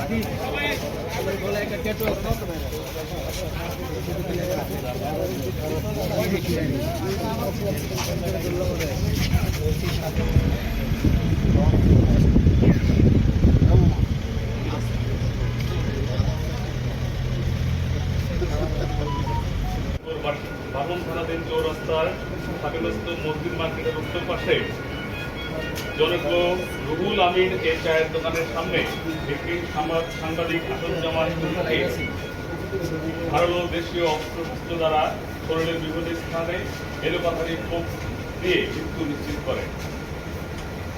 বাবন থানাধীন চৌরাস্তার হাবিলস্ত মসজিদ মার্কেটের উত্তর পাশে জনৈক রুহুল আমিন এর চায়ের দোকানের সামনে একটি সাংবাদিক আসাদুজ্জামান ধারালো দেশীয় অস্ত্রশস্ত্র দ্বারা শরীরের বিভিন্ন স্থানে এলোপাথারি কোপ দিয়ে মৃত্যু নিশ্চিত করে।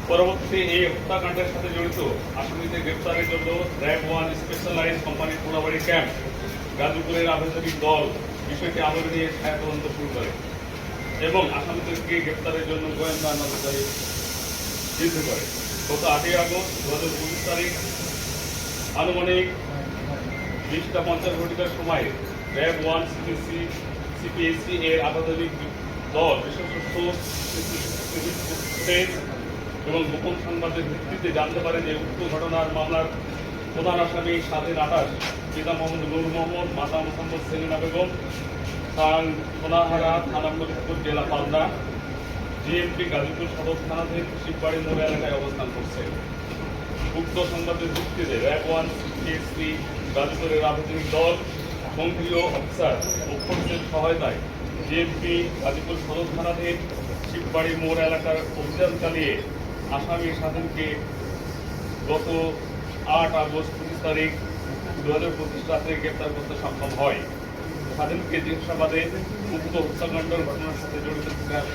পরবর্তীতে এই হত্যাকাণ্ডের সাথে জড়িত আসামিদের গ্রেপ্তারের জন্য র্যাব-1 স্পেশালাইজ কোম্পানির পোড়াবাড়ি ক্যাম্প গাজীপুরের আভ্যন্তরীণ দল বিষয়টি আমলে নিয়ে ছায়া তদন্ত শুরু করে এবং আসামিদেরকে গ্রেপ্তারের জন্য গোয়েন্দা নজরদারি বৃদ্ধি করে। গত 8ই আগস্ট 2025 তারিখ আনুমানিক 20টা 50 সময় র্যাব-1 সিপিএসি এর আধুনিক দল বিশেষজ্ঞ এবং গোপন সংবাদের ভিত্তিতে জানতে পারে যে উক্ত ঘটনার মামলার প্রধান আসামি স্বাধীন 28 পিতা মোহাম্মদ নূর মোহাম্মদ, মাতা মোহাম্মদ সেলিনা বেগম, সোনাহারা থানা ফরিদপুর জেলা পাবনা, জিএমপি গাজীপুর সদর থানাধীন শিববাড়ি মোড় এলাকায় অবস্থান করছে। উক্ত সংবাদের ভিত্তিতে র্যাব-1 সিপিএসি গাজীপুরের আধুনিক দল সক্রিয় অফিসার ও পুলিশের সহায়তায় জিএমপি গাজীপুর সদর থানাধীন শিববাড়ি মোড় এলাকার অভিযান চালিয়ে আসামি স্বাধীনকে গত 8 আগস্ট 25 তারিখ 2025 রাতে গ্রেপ্তার করতে সক্ষম হয়। স্বাধীনকে জিজ্ঞাসাবাদে উক্ত হত্যাকাণ্ডের ঘটনার সাথে জড়িত থাকার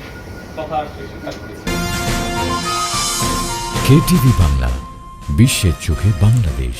কথা স্বীকার করেছে। কেটিভি বাংলা, বিশ্বের চোখে বাংলাদেশ।